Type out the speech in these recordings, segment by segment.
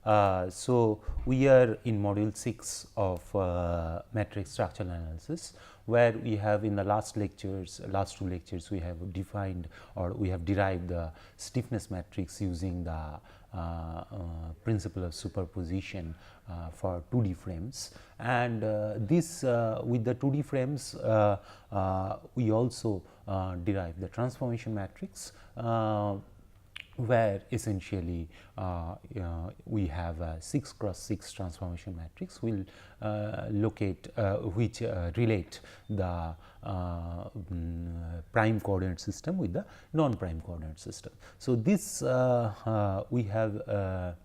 So, we are in module 6 of matrix structural analysis, where we have in the last two lectures we have defined or we have derived the stiffness matrix using the principle of superposition for 2D frames, and this with the 2D frames we also derive the transformation matrix, where essentially we have a 6 cross 6 transformation matrix will locate which relate the prime coordinate system with the non-prime coordinate system. So, this we have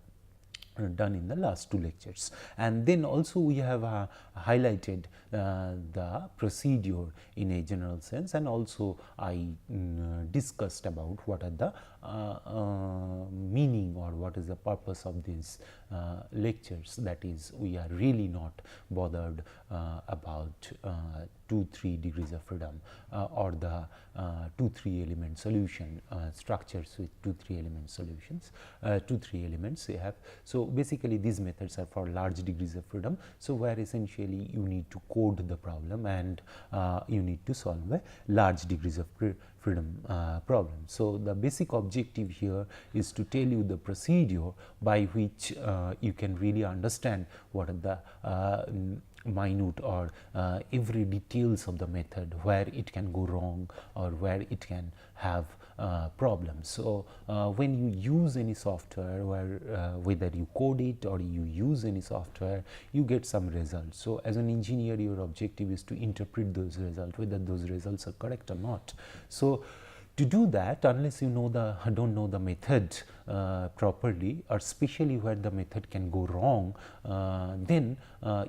done in the last two lectures, and then also we have highlighted the procedure in a general sense, and also I discussed about what are the meaning or what is the purpose of these lectures. That is, we are really not bothered about 2-3 degrees of freedom or the 2-3 element solution structures with 2-3 element solutions, 2-3 elements we have. So, basically these methods are for large degrees of freedom. So, where essentially you need to code the problem and you need to solve a large degrees of freedom problem. So, the basic objective here is to tell you the procedure by which you can really understand what are the minute or every details of the method, where it can go wrong or where it can have problems. So, when you use any software, where whether you code it or you use any software, you get some results. So, as an engineer, your objective is to interpret those results, whether those results are correct or not. So, to do that, unless you know don't know the method properly, or especially where the method can go wrong, then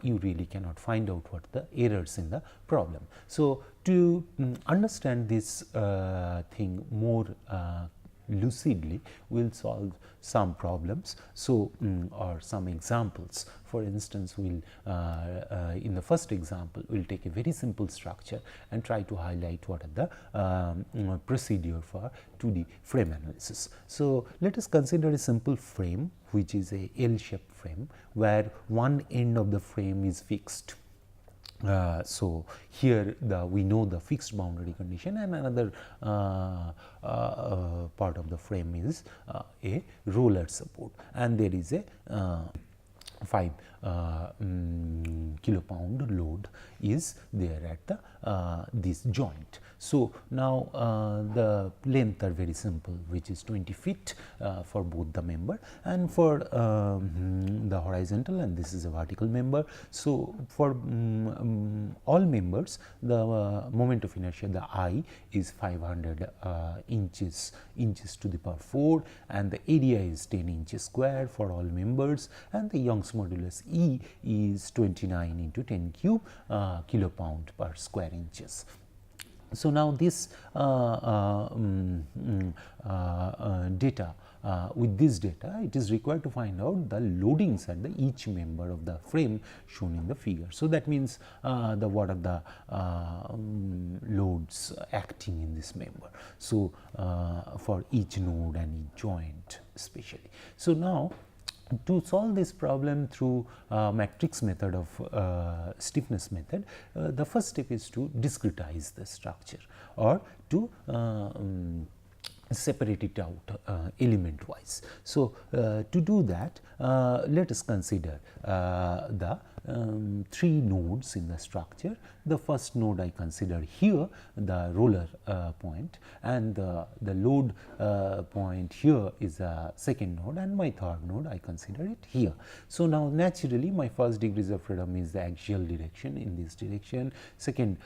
you really cannot find out what the errors in the problem. So, to understand this thing more lucidly, we will solve some problems. So, or some examples. For instance, we will in the first example we will take a very simple structure and try to highlight what are the procedure for 2D frame analysis. So, let us consider a simple frame which is a L-shaped frame, where one end of the frame is fixed. So, here we know the fixed boundary condition, and another part of the frame is a roller support, and there is a 5 kilopound load is there at the this joint. So, now the length are very simple, which is 20 feet for both the member, and for the horizontal, and this is a vertical member. So, for all members, the moment of inertia, the I is 500 inches to the power 4, and the area is 10 inches square for all members, and the Young's modulus E is 29 into 10 cube kilopound per square inches. So, now this data, with this data, it is required to find out the loadings at the each member of the frame shown in the figure. So, that means what are the loads acting in this member. So, for each node and each joint especially. So, now to solve this problem through matrix method of stiffness method, the first step is to discretize the structure or to separate it out element wise. So, to do that, let us consider the 3 nodes in the structure. The first node I consider here, the roller point, and the load point here is a second node, and my third node I consider it here. So, now naturally my first degrees of freedom is the axial direction in this direction, second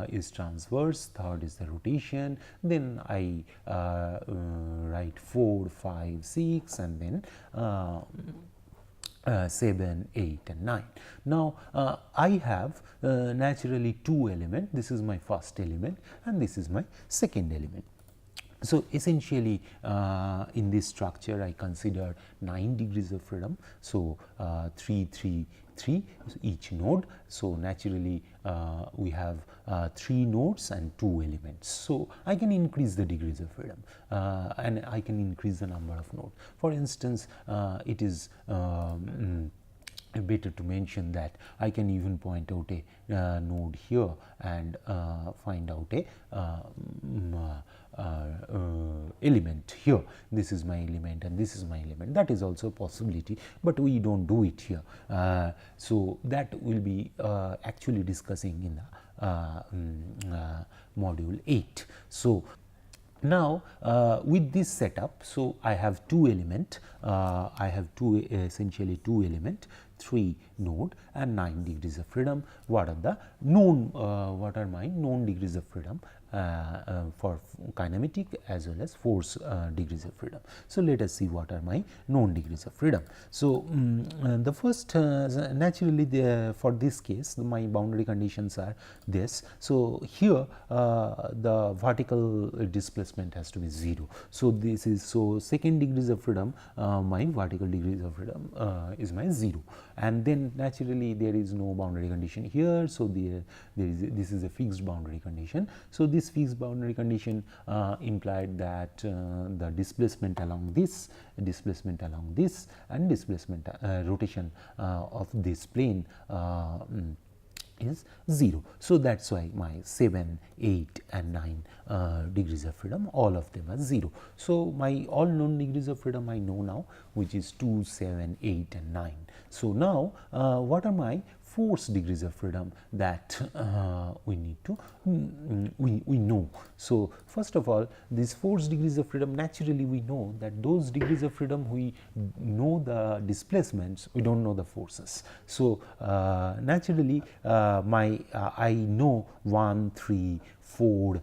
is transverse, third is the rotation, then I write 4, 5, 6, and then 7, 8, and 9. Now, I have naturally 2 elements. This is my first element and this is my second element. So, essentially in this structure I consider 9 degrees of freedom. So, 3 3 3 each node. So, naturally we have 3 nodes and 2 elements. So, I can increase the degrees of freedom and I can increase the number of nodes. For instance, it is better to mention that I can even point out a node here and find out a element here. This is my element and this is my element. That is also a possibility, but we do not do it here. So, that will be actually discussing in the module 8. So, now with this setup, so I have two element, I have essentially two element, 3 node and 9 degrees of freedom. What are the known, what are my known degrees of freedom for kinematic as well as force degrees of freedom. So, let us see what are my known degrees of freedom. So, the first naturally for this case my boundary conditions are this. So, here the vertical displacement has to be 0. So, this is so second degrees of freedom, my vertical degrees of freedom is my 0, and then naturally there is no boundary condition here. So, this is a fixed boundary condition. So, this fixed boundary condition implied that the displacement along this, and displacement rotation of this plane is 0. So, that is why my 7, 8 and 9 degrees of freedom, all of them are 0. So, my all known degrees of freedom I know now, which is 2, 7, 8 and 9. So, now what are my force degrees of freedom that we need to we know. So, first of all, these force degrees of freedom, naturally we know that those degrees of freedom we know the displacements, we do not know the forces. So, naturally I know 1, 3, 4,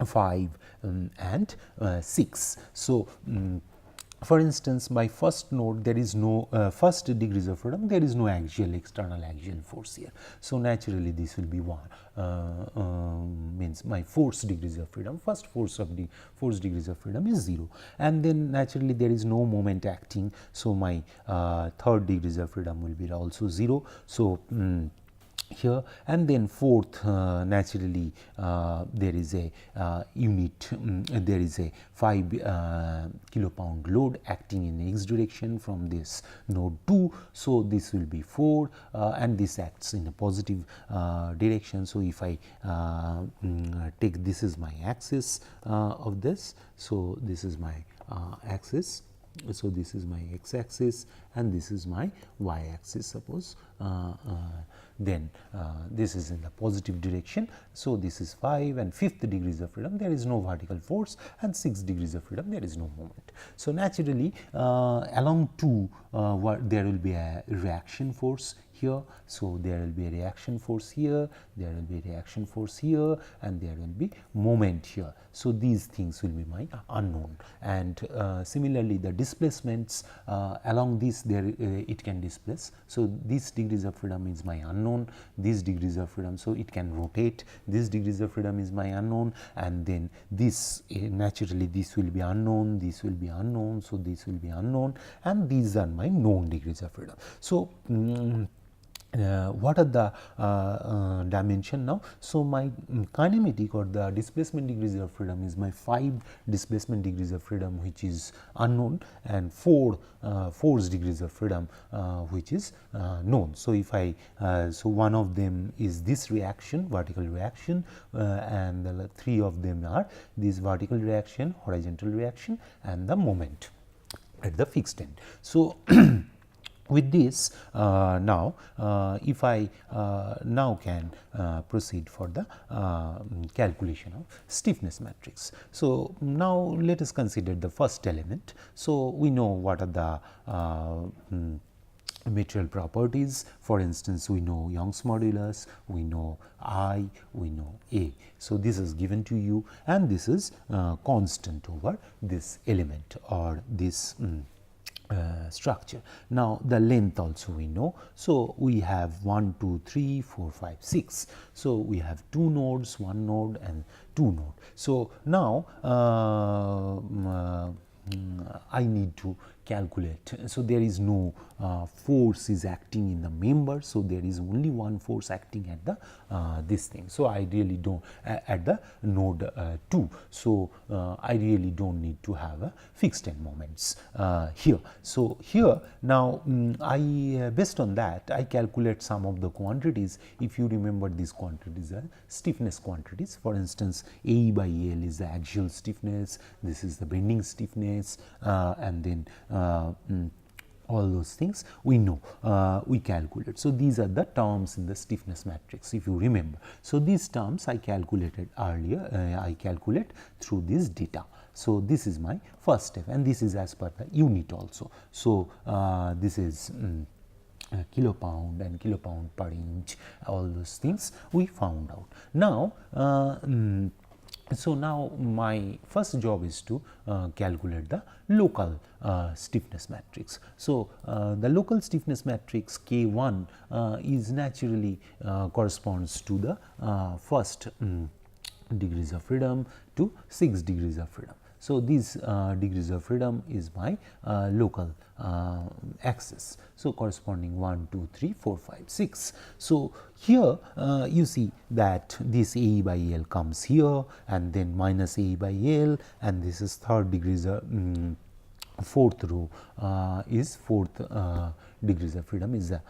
5 and 6. So, for instance, my first node, there is no first degrees of freedom, there is no axial, external axial force here. So, naturally this will be 1, means my force degrees of freedom, first force degrees of freedom is 0, and then naturally there is no moment acting. So, my third degrees of freedom will be also 0. So, here, and then fourth, naturally there is a unit, there is a 5 kilopound load acting in x direction from this node 2. So, this will be 4 and this acts in a positive direction. So, if I take, this is my axis of this. So, this is my axis. So, this is my x axis and this is my y axis, suppose. Then this is in the positive direction. So, this is 5 and 5th degrees of freedom, there is no vertical force, and 6 degrees of freedom, there is no moment. So, naturally along 2 there will be a reaction force here. So, there will be a reaction force here, there will be a reaction force here, and there will be moment here. So, these things will be my unknown, and similarly the displacements along this, there it can displace. So, these degrees of freedom is my unknown, these degrees of freedom, so it can rotate, this degrees of freedom is my unknown, and then this naturally this will be unknown, this will be unknown. So, this will be unknown, and these are my known degrees of freedom. So, what are the dimension now? So, my kinematic or the displacement degrees of freedom is my 5 displacement degrees of freedom, which is unknown, and 4 force degrees of freedom which is known. So, if I so one of them is this reaction, vertical reaction, and the 3 of them are this vertical reaction, horizontal reaction, and the moment at the fixed end. So, with this now if I now can proceed for the calculation of stiffness matrix. So, now let us consider the first element. So, we know what are the material properties. For instance, we know Young's modulus, we know I, we know A. So, this is given to you, and this is constant over this element or this structure. Now, the length also we know. So, we have 1, 2, 3, 4, 5, 6. So, we have 2 nodes, 1 node and 2 node. So, now I need to calculate. So, there is no force is acting in the member. So, there is only one force acting at the this thing. So, I really don't at the node 2. So, I really don't need to have a fixed end moments here. So, here now I based on that I calculate some of the quantities. If you remember, these quantities are stiffness quantities. For instance, A by L is the axial stiffness, this is the bending stiffness, and then all those things we know, we calculate. So, these are the terms in the stiffness matrix, if you remember. So, these terms I calculated earlier, I calculate through this data. So, this is my first step, and this is as per the unit also. So, this is kilopound and kilopound per inch, all those things we found out. Now, so now my first job is to calculate the local stiffness matrix. So, the local stiffness matrix K1 is naturally corresponds to the first degrees of freedom to 6 degrees of freedom. So, these degrees of freedom is my local axis. So, corresponding 1, 2, 3, 4, 5, 6. So, here you see that this A by L comes here, and then minus A by L, and this is third degrees of fourth row is fourth degrees of freedom is the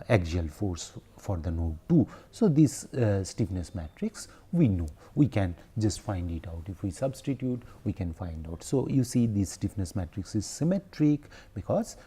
axial force for the node 2. So, this stiffness matrix we know, we can just find it out. If we substitute, we can find out. So, you see this stiffness matrix is symmetric because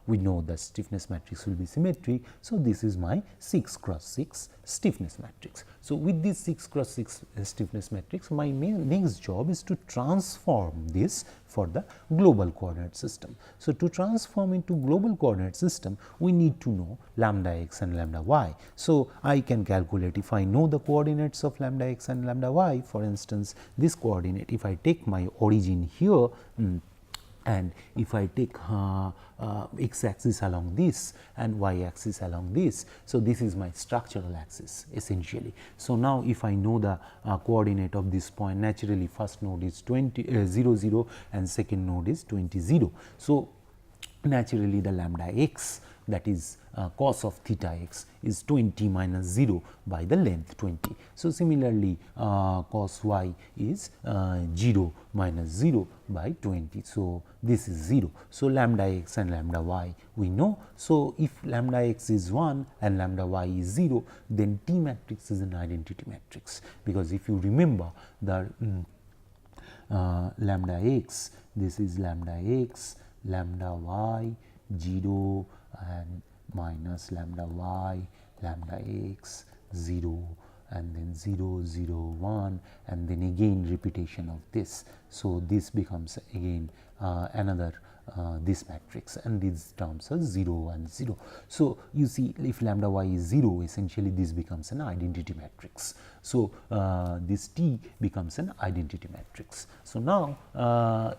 we know the stiffness matrix will be symmetric. So, this is my 6 cross 6 stiffness matrix. So, with this 6 cross 6 stiffness matrix, my next job is to transform this for the global coordinate system. So, to transform into global coordinate system, we need to know lambda x and lambda y. So, I can calculate if I know the coordinates of lambda x and lambda y. For instance, this coordinate, if I take my origin here, and if I take x axis along this and y axis along this. So, this is my structural axis essentially. So, now if I know the coordinate of this point, naturally first node is 0 0 and second node is 20 0. So, naturally the lambda x, that is cos of theta x, is 20 minus 0 by the length 20. So, similarly cos y is 0 minus 0 by 20. So, this is 0. So, lambda x and lambda y we know. So, if lambda x is 1 and lambda y is 0, then T matrix is an identity matrix, because if you remember the lambda x, this is lambda x, lambda y 0 and minus lambda y, lambda x 0 and then 0 0 1 and then again repetition of this. So, this becomes again another this matrix, and these terms are 0 and 0. So, you see if lambda y is 0, essentially this becomes an identity matrix. So, this T becomes an identity matrix. So, now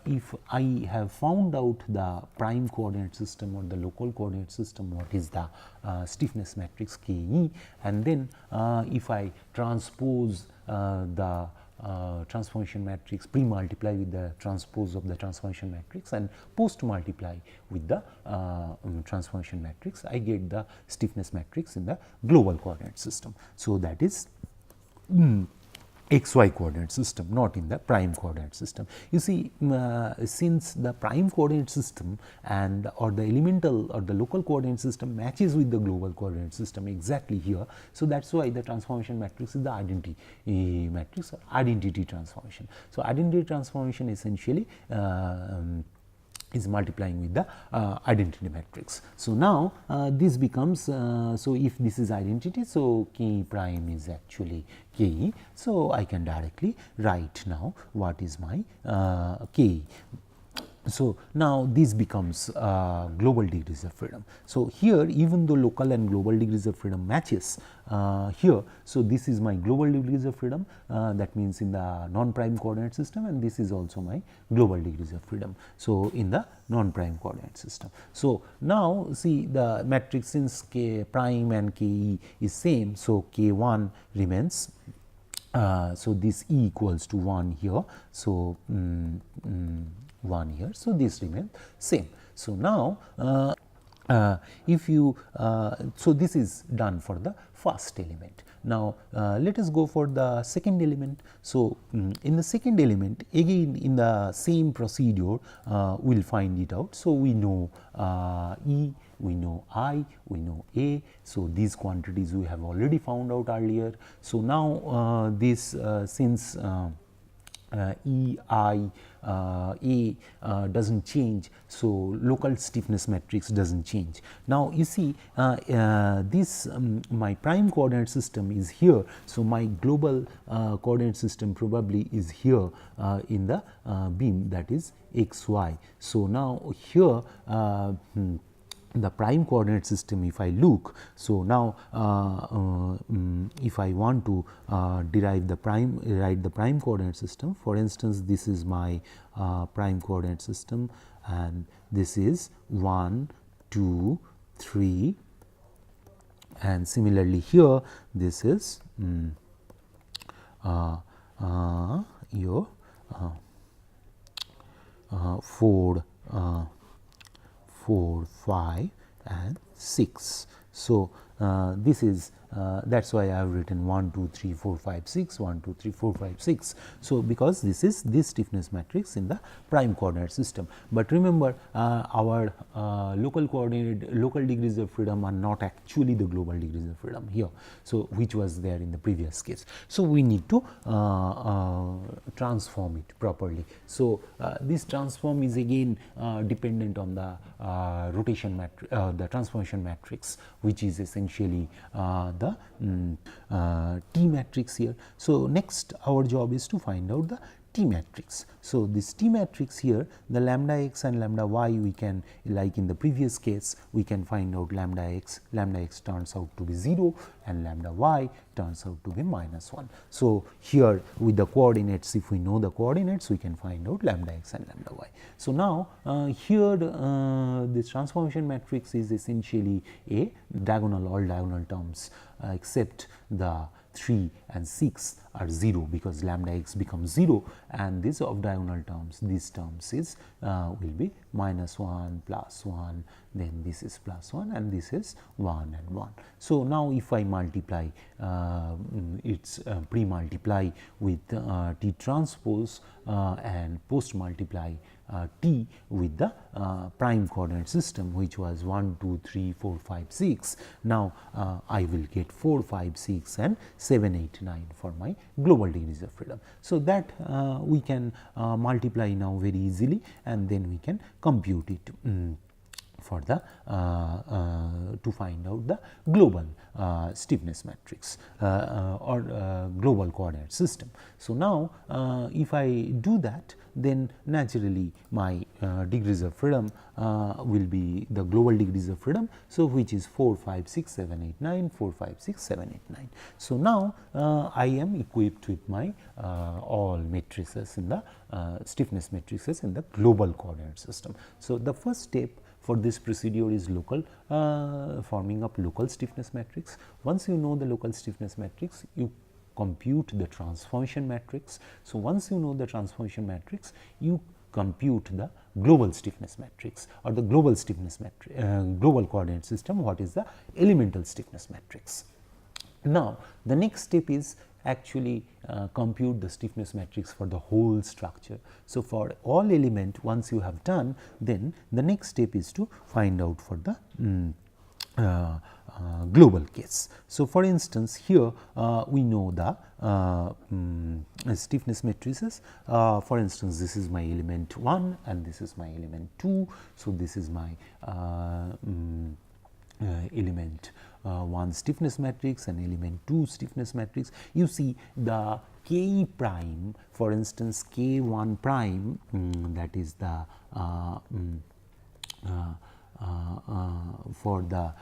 if I have found out the prime coordinate system or the local coordinate system, what is the stiffness matrix K E, and then if I transpose the transformation matrix, pre-multiply with the transpose of the transformation matrix and post-multiply with the transformation matrix, I get the stiffness matrix in the global coordinate system. So, that is xy coordinate system, not in the prime coordinate system. You see, since the prime coordinate system and or the elemental or the local coordinate system matches with the global coordinate system exactly here. So, that is why the transformation matrix is the identity matrix or identity transformation. So, identity transformation essentially is multiplying with the identity matrix. So, now this becomes, so if this is identity, so K prime is actually K E. So, I can directly write now what is my K E. So now this becomes global degrees of freedom. So here, even though local and global degrees of freedom matches here, so this is my global degrees of freedom, that means in the non-prime coordinate system, and this is also my global degrees of freedom. So in the non-prime coordinate system. So now see the matrix, since k prime and k e is same, so k1 remains. So this e equals to 1 here. So 1 here. So this remains same. So now if you so this is done for the first element. Now let us go for the second element. So in the second element, again in the same procedure we will find it out. So we know E, we know I, we know A. So these quantities we have already found out earlier. So now this since E, I, A does not change, so local stiffness matrix does not change. Now you see this my prime coordinate system is here, so my global coordinate system probably is here in the beam, that is x y. So now here the prime coordinate system, if I look, so now if I want to write the prime coordinate system, for instance this is my prime coordinate system, and this is 1, 2, 3, and similarly here this is your 4, 5 and 6. So this is that is why I have written 1, 2, 3, 4, 5, 6, 1, 2, 3, 4, 5, 6. So because this is this stiffness matrix in the prime coordinate system. But remember our local degrees of freedom are not actually the global degrees of freedom here. So which was there in the previous case. So we need to transform it properly. So this transform is again dependent on the rotation matrix, the transformation matrix, which is essentially the T matrix here. So next our job is to find out the T matrix. So this T matrix here, the lambda x and lambda y, we can, like in the previous case, we can find out lambda x turns out to be 0 and lambda y turns out to be -1. So here with the coordinates, if we know the coordinates, we can find out lambda x and lambda y. So now here this transformation matrix is essentially a diagonal, all diagonal terms except the 3 and 6 are 0, because lambda x becomes 0, and this of diagonal terms, these terms is will be -1, +1, then this is +1, and this is 1 and 1. So now if I multiply its pre-multiply with T transpose and post multiply T with the prime coordinate system, which was 1, 2, 3, 4, 5, 6. Now I will get 4, 5, 6 and 7, 8, 9 for my global degrees of freedom. So that we can multiply now very easily, and then we can compute it for the to find out the global stiffness matrix or global coordinate system. So now if I do that, then naturally my degrees of freedom will be the global degrees of freedom. So which is 4, 5, 6, 7, 8, 9, 4, 5, 6, 7, 8, 9. So now I am equipped with my all matrices in the stiffness matrices in the global coordinate system. So the first step for this procedure is local forming up local stiffness matrix. Once you know the local stiffness matrix, you compute the transformation matrix. So once you know the transformation matrix, you compute the global stiffness matrix or the global stiffness matrix, global coordinate system, what is the elemental stiffness matrix. Now the next step is actually compute the stiffness matrix for the whole structure. So for all element, once you have done, then the next step is to find out for the global case. So for instance here we know the stiffness matrices. For instance, this is my element 1 and this is my element 2. So this is my element 1 stiffness matrix and element 2 stiffness matrix, you see the K prime, for instance K1 prime, that is the for the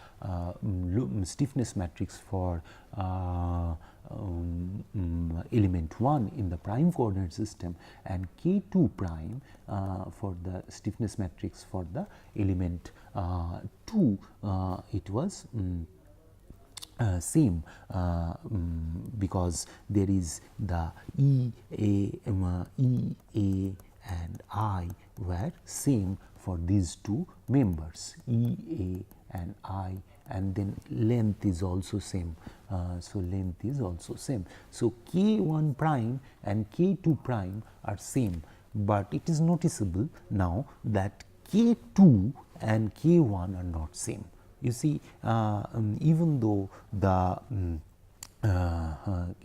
stiffness matrix for element 1 in the prime coordinate system, and K2 prime for the stiffness matrix for the element 2, it was same because there is the E, A and I were same for these two members, E, A and I, and then length is also same. So, length is also same. So, K1 prime and K2 prime are same, but it is noticeable now that K2 and K1 are not same. You see, even though the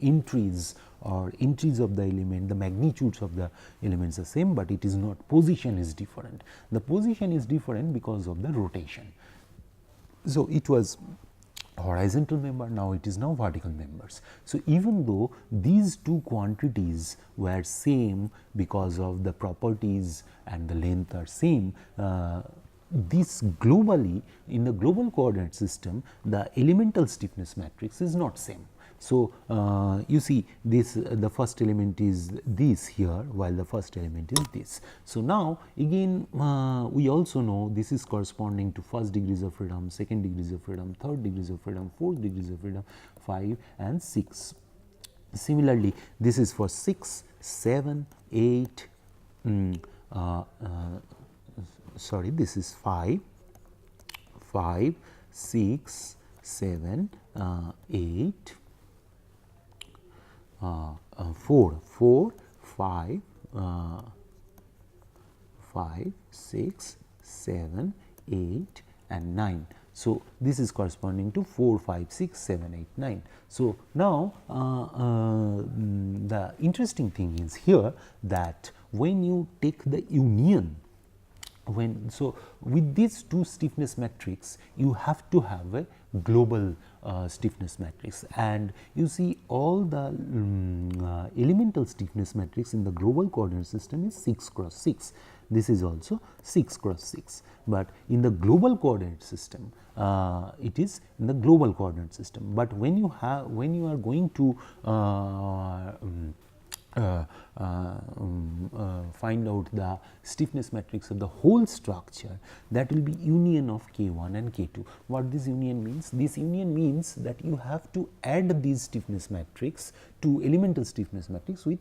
entries or entries of the element, the magnitudes of the elements are same, but it is not, position is different. The position is different because of the rotation. So, it was horizontal member, now it is now vertical members. So, even though these two quantities were same because of the properties and the length are same, this globally in the global coordinate system the elemental stiffness matrix is not same. So, you see this the first element is this here, while the first element is this. So, now again we also know this is corresponding to first degrees of freedom, second degrees of freedom, third degrees of freedom, fourth degrees of freedom, 5 and 6. Similarly, this is for 6, 7, 8, sorry, this is 5, 6, 7, 8, 4, 5, 6, 7, 8 and 9. So, this is corresponding to 4, 5, 6, 7, 8, 9. So, now the interesting thing is here that when you take the union, with these two stiffness matrix you have to have a global stiffness matrix, and you see all the elemental stiffness matrix in the global coordinate system is 6 cross 6. This is also 6 cross 6, but in the global coordinate system it is in the global coordinate system. But when you are going to find out the stiffness matrix of the whole structure, that will be union of K1 and K2. What this union means? This union means that you have to add these stiffness matrix to elemental stiffness matrix with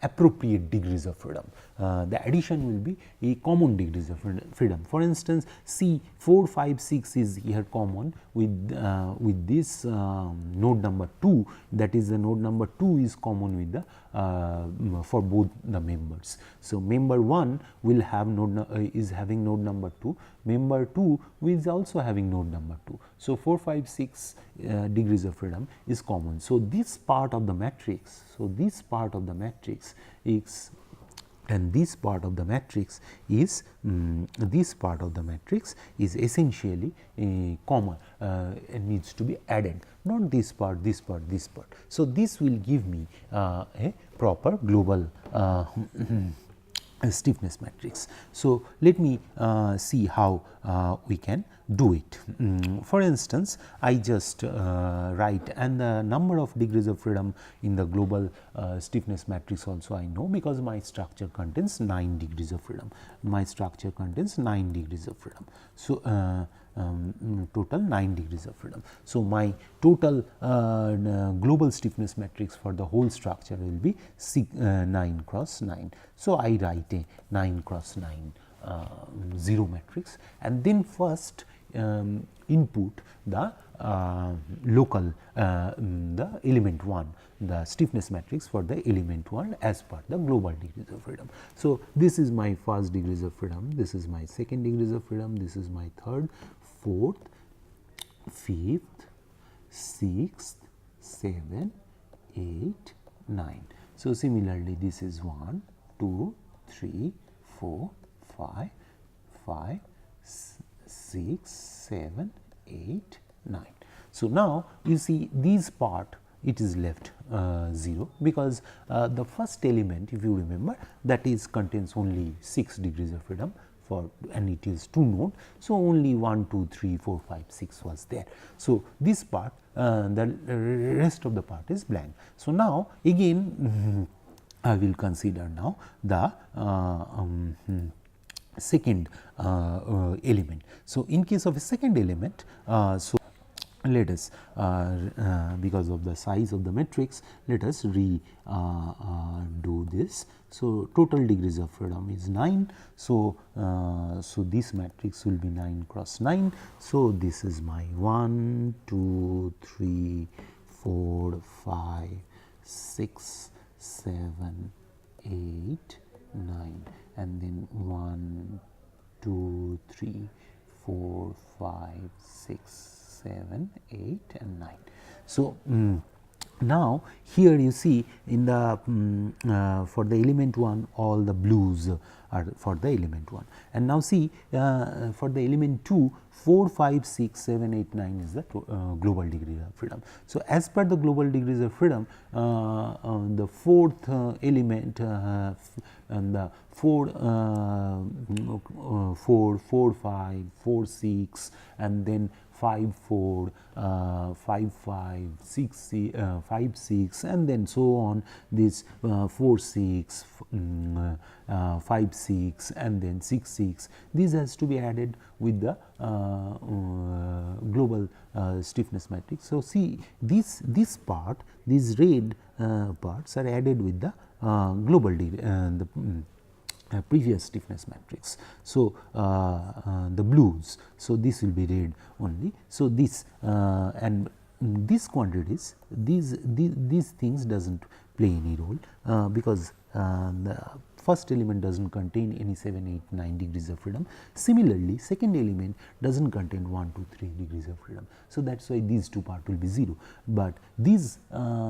appropriate degrees of freedom. The addition will be a common degrees of freedom. For instance, see 4, 5, 6 is here common with this node number 2, that is the node number 2 is common with the for both the members. So, member 1 will have is having node number 2, member 2 is also having node number 2. So, 4, 5, 6 degrees of freedom is common. So, this part of the matrix, this part of the matrix is, and this part of the matrix is essentially common and needs to be added, not this part, this part, this part. So, this will give me a proper global stiffness matrix. So, let me see how we can do it. For instance, I just write, and the number of degrees of freedom in the global stiffness matrix also I know, because my structure contains 9 degrees of freedom. My structure contains 9 degrees of freedom. So, total 9 degrees of freedom. So, my total global stiffness matrix for the whole structure will be 9 cross 9. So, I write a 9 cross 9 0 matrix, and then first input the local the element 1, the stiffness matrix for the element 1 as per the global degrees of freedom. So, this is my first degrees of freedom, this is my second degrees of freedom, this is my third, fourth, fifth, sixth, 7, 8, 9. So, similarly, this is 1, 2, 3, 4, 5, 6, 7, 8, 9. So, now you see these part it is left 0 because the first element, if you remember, that is contains only 6 degrees of freedom for, and it is 2 node. So, only 1, 2, 3, 4, 5, 6 was there. So, this part the rest of the part is blank. So, now again I will consider now the second element. So, in case of a second element, so let us because of the size of the matrix, let us do this. So, total degrees of freedom is 9. So, so this matrix will be 9 cross 9. So, this is my 1, 2, 3, 4, 5, 6, 7, 8, 9, and then 1, 2, 3, 4, 5, 6, 7, 8 and 9. So, now here you see in the for the element 1 all the blues are for the element 1, and now see for the element 2 4, 5, 6, 7, 8, 9 is the global degree of freedom. So, as per the global degrees of freedom, the fourth element and the 4, 5, 4, 6 and then 5, 4, 5, 5, 6, 5, 6 and then so on, this 4, 6, 5, 6 and then 6, 6. This has to be added with the global stiffness matrix. So, see this part, these red parts are added with the global the previous stiffness matrix. So, the blues. So, this will be red only. So, this and these quantities, these things does not play any role because the first element does not contain any 7, 8, 9 degrees of freedom. Similarly, second element does not contain 1, 2, 3 degrees of freedom. So, that is why these two part will be 0, but this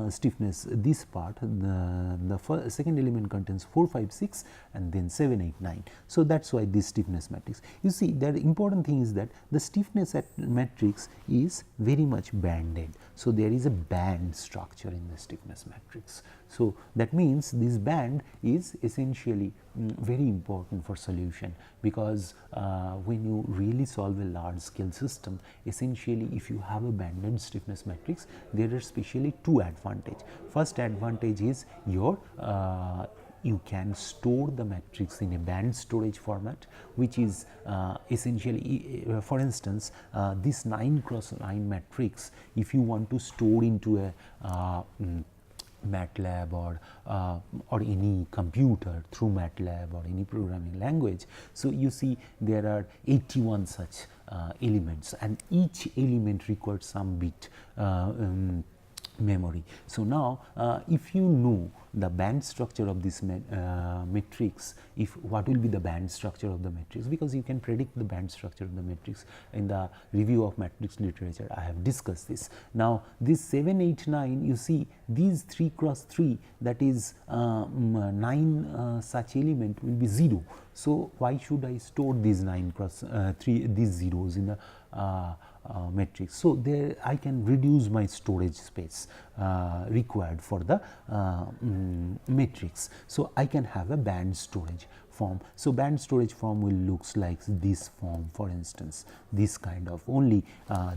stiffness, this part, the second element contains 4, 5, 6 and then 7, 8, 9. So, that is why this stiffness matrix. You see, the important thing is that the stiffness matrix is very much banded. So, there is a band structure in the stiffness matrix. So, that means this band is essentially very important for solution, because when you really solve a large scale system, essentially if you have a banded stiffness matrix, there are specially two advantages. First advantage is your you can store the matrix in a band storage format, which is essentially for instance this 9 cross 9 matrix, if you want to store into a MATLAB or any computer through MATLAB or any programming language. So, you see there are 81 such elements, and each element requires some bit memory. So, now if you know the band structure of this matrix, if what will be the band structure of the matrix, because you can predict the band structure of the matrix in the review of matrix literature, I have discussed this. Now, this 7, 8, 9, you see these 3 cross 3, that is 9 such element will be 0. So, why should I store these 9 cross 3 these zeros in the matrix? So, there I can reduce my storage space required for the matrix. So, I can have a band storage form. So, band storage form will looks like this form, for instance, this kind of only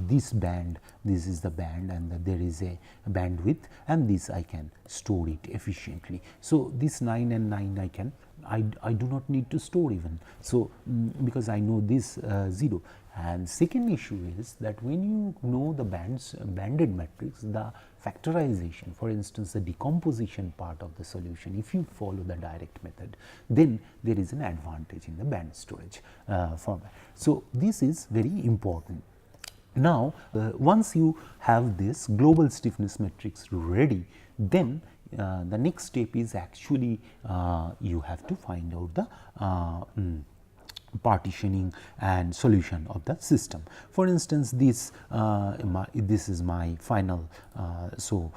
this band, this is the band and there is a bandwidth, and this I can store it efficiently. So, this 9 and 9 I do not need to store even. So, because I know this 0. And second issue is that when you know the banded matrix, the factorization, for instance the decomposition part of the solution, if you follow the direct method, then there is an advantage in the band storage format. So, this is very important. Now, once you have this global stiffness matrix ready, then the next step is actually you have to find out the partitioning and solution of the system. For instance, this is my final. So,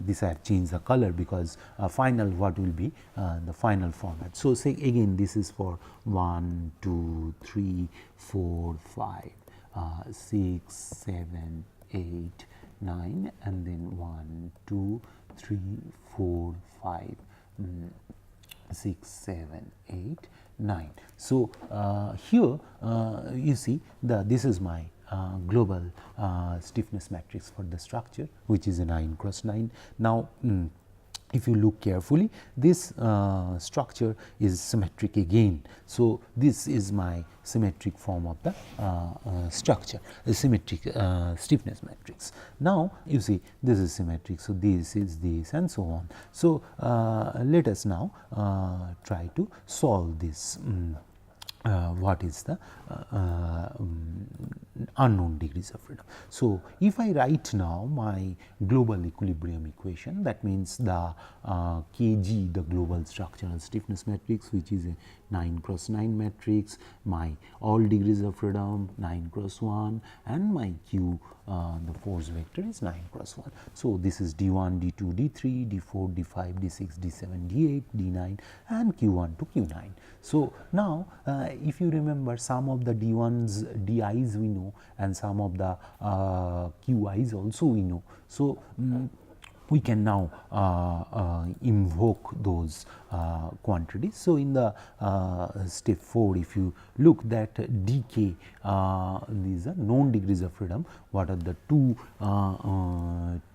this I have changed the color because final what will be the final format. So, say again this is for 1, 2, 3, 4, 5, 6, 7, 8, 9, and then 1, 2, 3, 4, 5, 6, 7, 8, 9. So, here you see this is my global stiffness matrix for the structure, which is a 9 cross 9. Now, if you look carefully, this structure is symmetric again. So, this is my symmetric form of the structure, a symmetric stiffness matrix. Now, you see this is symmetric. So, this is this and so on. So, let us now try to solve this. What is the unknown degrees of freedom. So, if I write now my global equilibrium equation, that means the Kg, the global structural stiffness matrix, which is a 9 cross 9 matrix, my all degrees of freedom 9 cross 1, and my Q, the force vector is 9 cross 1. So, this is D1, D2, D3, D4, D5, D6, D7, D8, D9, and Q1 to Q9. So, now if you remember, some of the D1s, Di's we know, and some of the Qi's also we know. So, we can now invoke those quantities. So, in the step 4, if you look that dk, these are known degrees of freedom, what are the 2,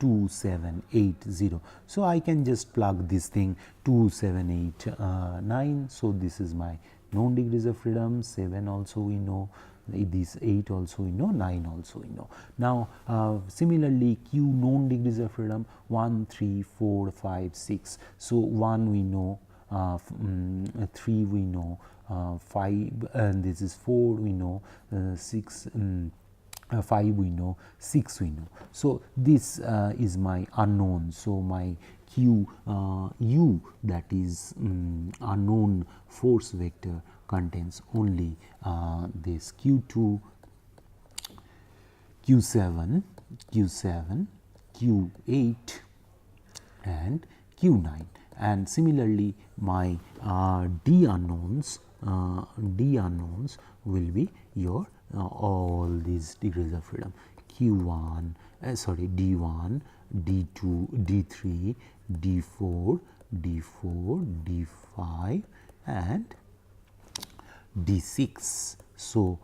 2, 7, 8, 0. So, I can just plug this thing 2, 7, 8, 9. So, this is my known degrees of freedom, 7 also we know, this 8 also we know, 9 also we know. Now, similarly Q known degrees of freedom 1, 3, 4, 5, 6. So, 1 we know, 3 we know, 5 and this is 4 we know, 6 5 we know, 6 we know. So, this is my unknown. So, my Q u, that is unknown force vector, contains only this Q2, Q7, Q7, Q8 and Q9. And similarly, my D unknowns will be your all these degrees of freedom, Q1, D1, D2, D3, D4, D4, D5 and D6. So,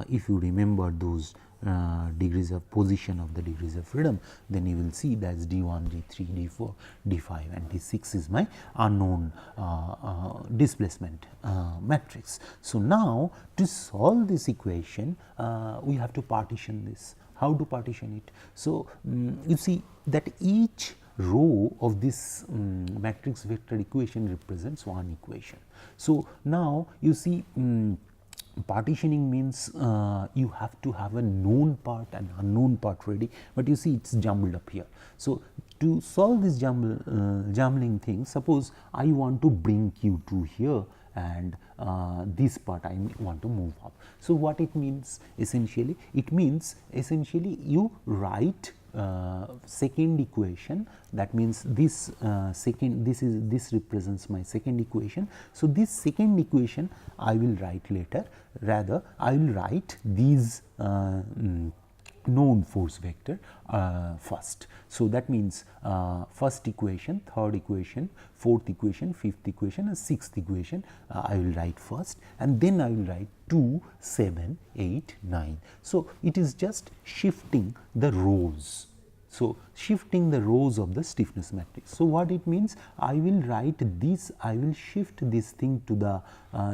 if you remember those degrees of position of the degrees of freedom, then you will see that is D1, D3, D4, D5 and D6 is my unknown displacement matrix. So, now to solve this equation, we have to partition this. How to partition it? So, you see that each row of this matrix vector equation represents one equation. So, now you see partitioning means you have to have a known part and unknown part ready, but you see it is jumbled up here. So, to solve this jumbling thing, suppose I want to bring Q2 here and this part I want to move up. So, what it means essentially? It means essentially you write second equation, that means this this represents my second equation. So, this second equation I will write later, rather I will write these known force vector first. So, that means first equation, third equation, fourth equation, fifth equation and sixth equation I will write first, and then I will write 2, 7, 8, 9. So, it is just shifting the rows. So, shifting the rows of the stiffness matrix. So, what it means? I will write this, I will shift this thing to the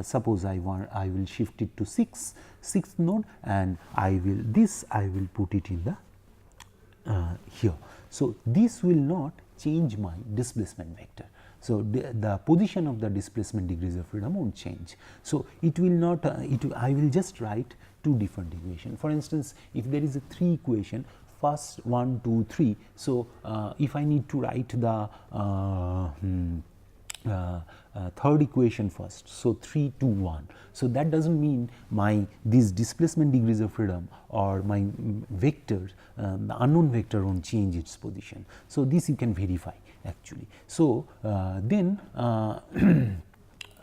suppose I will shift it to 6th node, and I will put it in the here. So, this will not change my displacement vector. So, the position of the displacement degrees of freedom won't change. So, it will not I will just write two different equations. For instance, if there is a 3 equation, first 1, 2, 3. So, if I need to write the third equation first, so 3, 2, 1. So, that does not mean my these displacement degrees of freedom or my vector, the unknown vector won't change its position. So, this you can verify actually. So, then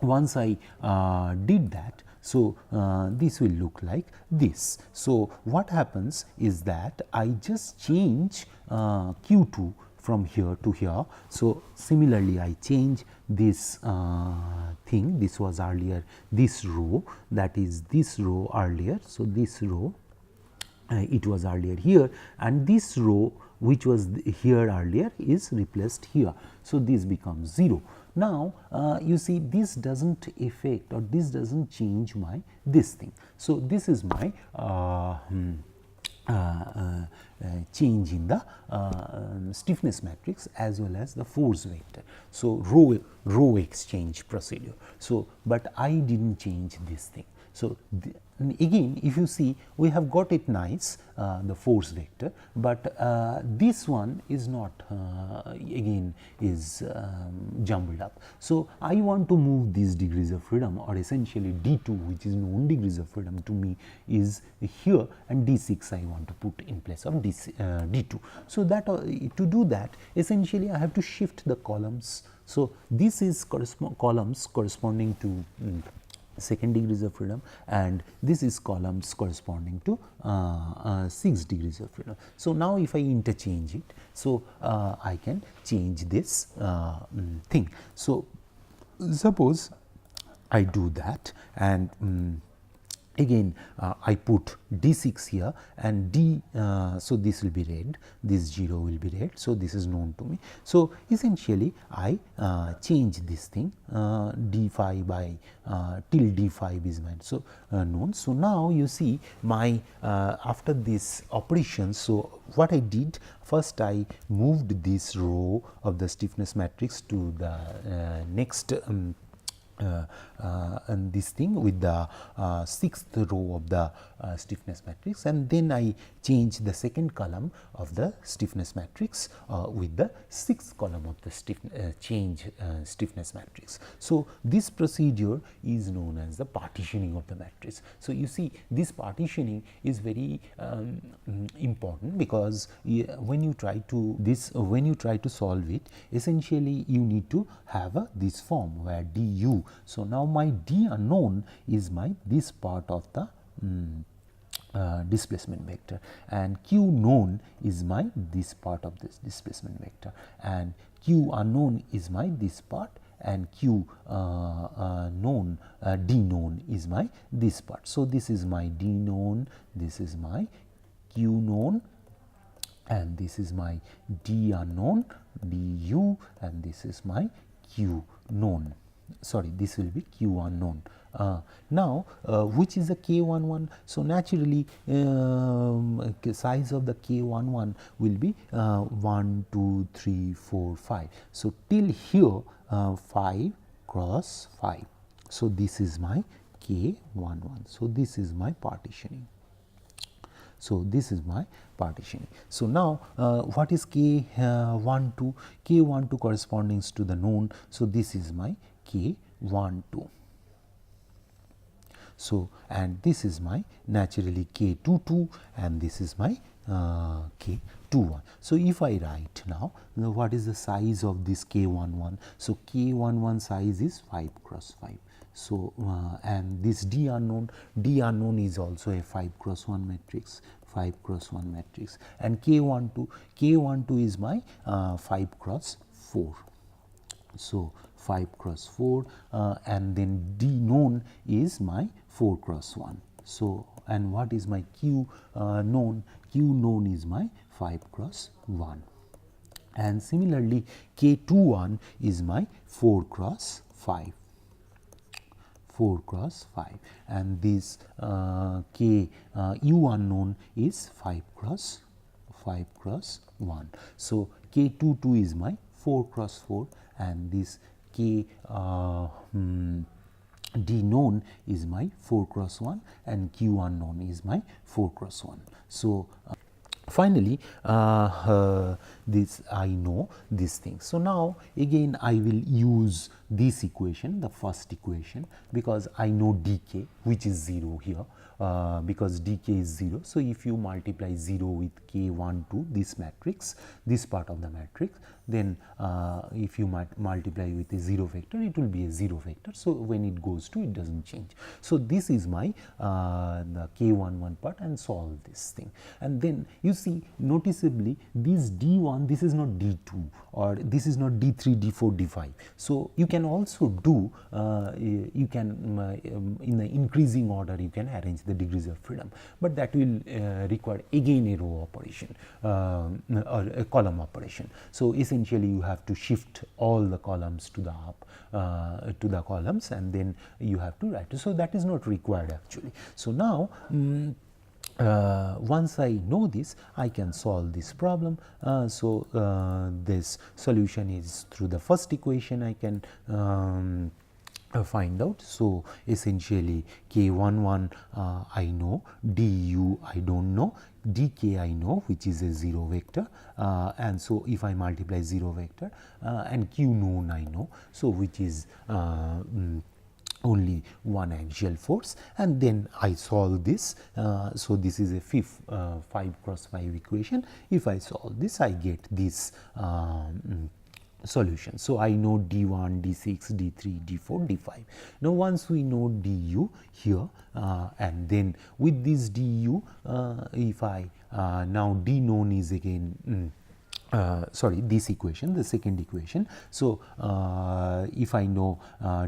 once I did that, So, this will look like this. So, what happens is that I just change q 2 from here to here. So, similarly I change this thing, this was earlier this row, that is this row earlier. So, this row it was earlier here, and this row which was here earlier is replaced here. So, this becomes 0. Now, you see this does not affect, or this does not change my this thing. So, this is my change in the stiffness matrix as well as the force vector. So, row exchange procedure. So, but I did not change this thing. So, again if you see we have got it nice, the force vector, but this one is not again is jumbled up. So, I want to move these degrees of freedom, or essentially d2 which is known degrees of freedom to me is here, and d6 I want to put in place of d2. So, that to do that essentially I have to shift the columns. So, this is columns corresponding to second degrees of freedom, and this is columns corresponding to 6 degrees of freedom. So, now if I interchange it, so I can change this thing. So, suppose I do that, and again I put d6 here, and d, so this will be red, this 0 will be red. So, this is known to me. So, essentially I change this thing d5 by till d5 is my known. So, now you see my after this operation. So, what I did first, I moved this row of the stiffness matrix to the next and this thing with the 6th row of the stiffness matrix, and then I change the second column of the stiffness matrix with the 6th column of the stiffness matrix. So, this procedure is known as the partitioning of the matrix. So, you see this partitioning is very important, because when you try to solve it, essentially you need to have this form where du. So, now my d unknown is my this part of the displacement vector, and q known is my this part of this displacement vector, and q unknown is my this part, and q known d known is my this part. So, this is my d known, this is my q known, and this is my d unknown du, and this is my q known. Sorry, this will be q unknown. Now, which is the k11? So, naturally size of the k11 will be 1, 2, 3, 4, 5. So, till here 5 cross 5. So, this is my k11. So, this is my partitioning. So, this is my partitioning. So, now what is k12? K12 corresponding to the known. So, this is my k12. So, and this is my naturally k22, and this is my k21. So, if I write now, what is the size of this k11? So, k11 size is 5 cross 5. So, and this d unknown is also a 5 cross 1 matrix, 5 cross 1 matrix, and k12 is my 5 cross 4. So, 5 cross 4, and then d known is my 4 cross 1. So, and what is my q known? Q known is my 5 cross 1, and similarly k21 is my 4 cross 5. 4 cross 5, and this k u unknown is 5 cross 1. So, k22 is my 4 cross 4, and this k d known is my 4 cross 1, and q unknown is my 4 cross 1. So, finally, this I know this thing. So, now again I will use this equation, the first equation, because I know dk which is 0 here, because dk is 0. So, if you multiply 0 with k1 2 this matrix, this part of the matrix, then if you multiply with a 0 vector, it will be a 0 vector. So, when it goes to, it does not change. So, this is my the k11 part, and solve this thing. And then you see noticeably this d1, this is not d2, or this is not d3, d4, d5. So, you can also do you can in the increasing order you can arrange the degrees of freedom, but that will require again a row operation or a column operation. So, essentially you have to shift all the columns to the up to the columns, and then you have to write. So, that is not required actually. So, now once I know this, I can solve this problem. This solution is through the first equation I can find out. So, essentially k11 I know, du I do not know, dk I know which is a 0 vector, and so if I multiply 0 vector and q known I know, so which is only one axial force, and then I solve this. So, this is a 5 cross 5 equation. If I solve this, I get this solution. So, I know d1, d6, d3, d4, d5. Now, once we know du here, and then with this du, if I now d known is again sorry, this equation, the second equation. So, if I know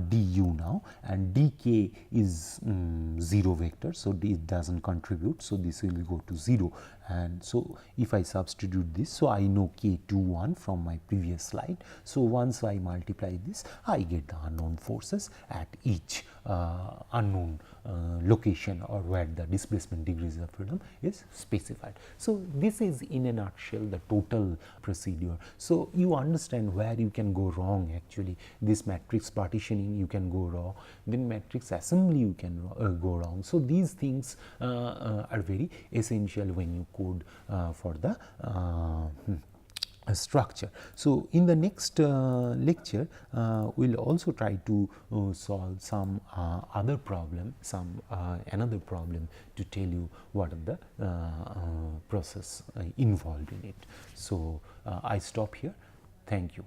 du now, and dk is 0 vector, so it does not contribute. So, this will go to 0, and so if I substitute this, so I know k21 from my previous slide. So, once I multiply this, I get the unknown forces at each unknown location, or where the displacement degrees of freedom is specified. So, this is in a nutshell the total procedure. So, you understand where you can go wrong actually. This matrix partitioning you can go wrong, then matrix assembly you can go wrong. So, these things are very essential when you code for the structure. So, in the next lecture, we will also try to solve some other problem, another problem, to tell you what are the process involved in it. So, I stop here. Thank you.